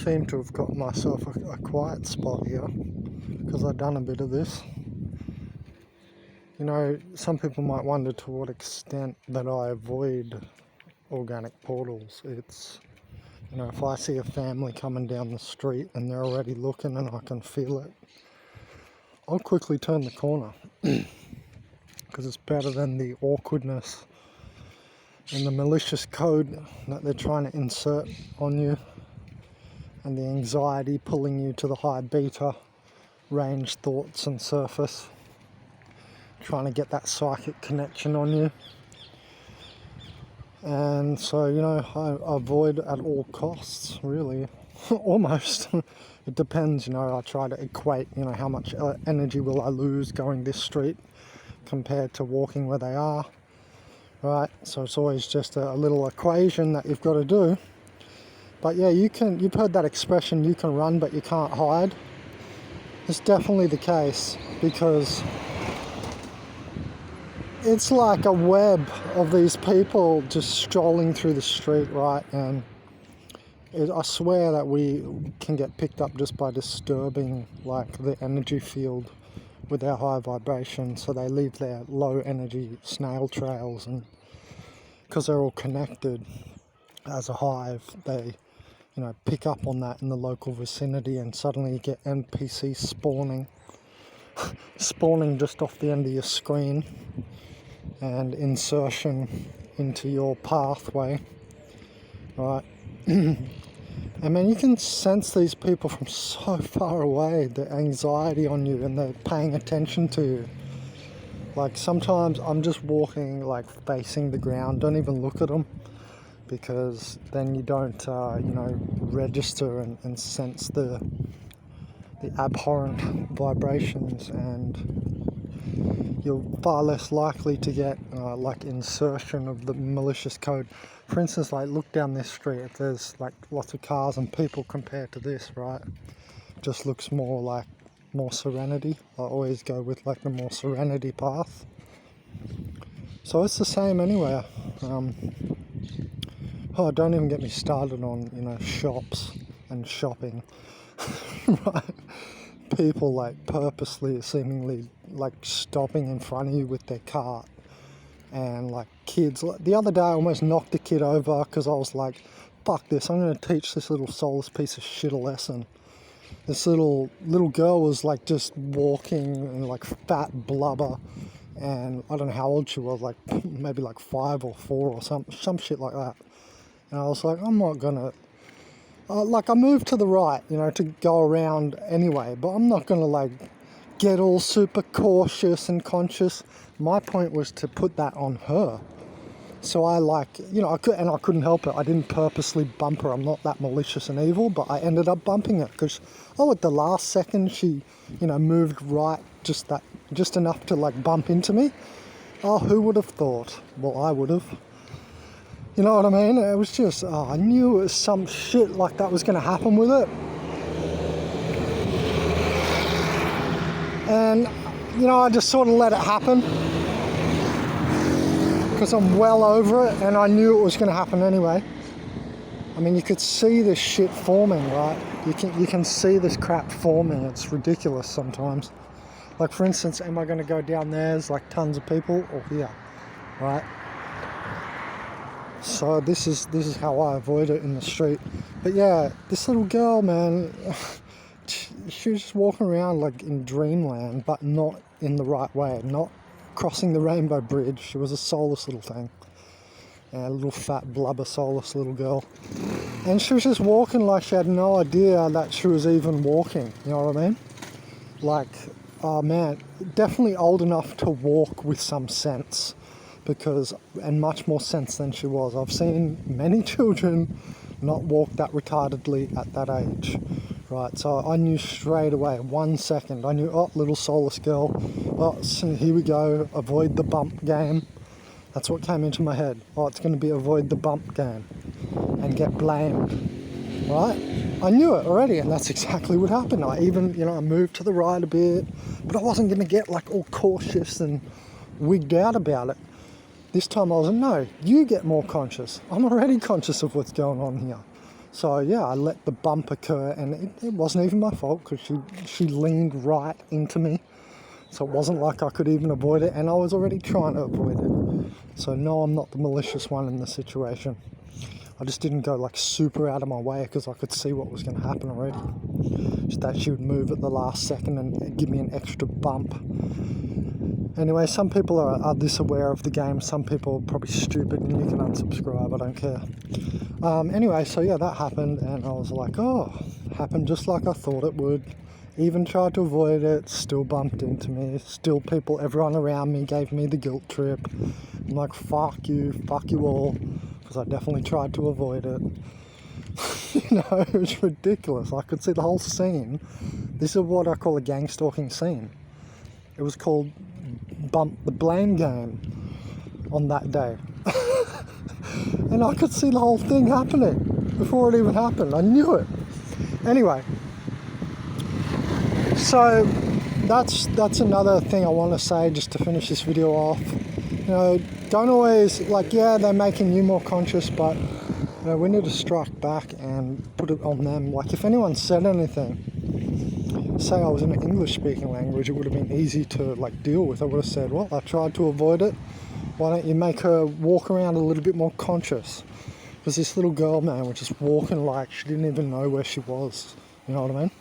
seem to have got myself a quiet spot here because I've done a bit of this. You know, some people might wonder to what extent that I avoid organic portals. It's, you know, if I see a family coming down the street and they're already looking and I can feel it, I'll quickly turn the corner because it's better than the awkwardness and the malicious code that they're trying to insert on you, and the anxiety pulling you to the high beta range thoughts and surface, trying to get that psychic connection on you. And so, you know, I avoid at all costs, really. Almost. It depends, you know, I try to equate, you know, how much energy will I lose going this street compared to walking where they are, right? So it's always just a little equation that you've got to do. But yeah, you've heard that expression, you can run but you can't hide. It's definitely the case, because it's like a web of these people just strolling through the street, right? And I swear that we can get picked up just by disturbing like the energy field with our high vibration. So they leave their low energy snail trails, and because they're all connected as a hive, they, you know, pick up on that in the local vicinity, and suddenly you get NPCs spawning just off the end of your screen and insertion into your pathway, right? And man, you can sense these people from so far away, the anxiety on you, and they're paying attention to you. Like sometimes I'm just walking like facing the ground, don't even look at them, because then you don't, you know, register and sense the abhorrent vibrations, and you're far less likely to get like insertion of the malicious code. For instance, like look down this street, if there's like lots of cars and people compared to this, right? Just looks more serenity. I always go with like the more serenity path. So it's the same anywhere. Oh, don't even get me started on, you know, shops and shopping. Right? People like purposely, seemingly like stopping in front of you with their cart, and like kids. The other day I almost knocked a kid over because I was like, fuck this, I'm going to teach this little soulless piece of shit a lesson. This little girl was like just walking in like fat blubber, and I don't know how old she was, like maybe like 5 or 4 or some shit like that. And I was like, I'm not gonna, like I moved to the right, you know, to go around anyway, but I'm not gonna like get all super cautious and conscious. My point was to put that on her. So I like, you know, I couldn't help it. I didn't purposely bump her. I'm not that malicious and evil, but I ended up bumping her because, at the last second she, you know, moved right just enough to like bump into me. Oh, who would have thought? Well, I would have. You know what I mean? It was just, I knew it was some shit like that was going to happen with it. And, you know, I just sort of let it happen because I'm well over it, and I knew it was going to happen anyway. I mean, you could see this shit forming, right? You can see this crap forming. It's ridiculous sometimes. Like, for instance, am I going to go down there? There's like tons of people, or here, right? So this is how I avoid it in the street. But yeah, this little girl, man, she was just walking around like in dreamland, but not in the right way, not crossing the rainbow bridge. She was a soulless little thing, a little fat blubber soulless little girl, and she was just walking like she had no idea that she was even walking. You know what I mean? Like, oh man, definitely old enough to walk with some sense, and much more sense than she was. I've seen many children not walk that retardedly at that age, right? So I knew straight away, 1 second, I knew, little soulless girl, so here we go, avoid the bump game. That's what came into my head. It's going to be avoid the bump game and get blamed, right? I knew it already, and that's exactly what happened. I even, you know, I moved to the right a bit, but I wasn't going to get like all cautious and wigged out about it. This time I was like, no, you get more conscious. I'm already conscious of what's going on here. So yeah, I let the bump occur, and it wasn't even my fault because she leaned right into me. So it wasn't like I could even avoid it, and I was already trying to avoid it. So no, I'm not the malicious one in the situation. I just didn't go like super out of my way because I could see what was going to happen already. Just that she would move at the last second and give me an extra bump. Anyway, some people are this aware of the game. Some people are probably stupid, and you can unsubscribe. I don't care. Anyway, so yeah, that happened, and I was like, oh, happened just like I thought it would. Even tried to avoid it, still bumped into me. Still everyone around me gave me the guilt trip. I'm like, fuck you all, because I definitely tried to avoid it. You know, it was ridiculous. I could see the whole scene. This is what I call a gang stalking scene. It was called Bump the Blame Game on that day. And I could see the whole thing happening before it even happened. I knew it. Anyway, so that's another thing I want to say just to finish this video off. You know, don't always, like, yeah, they're making you more conscious, but you know, we need to strike back and put it on them. Like, if anyone said anything, say I was in an English-speaking language, it would have been easy to like deal with. I would have said, well, I tried to avoid it. Why don't you make her walk around a little bit more conscious? Because this little girl, man, was just walking like she didn't even know where she was. You know what I mean?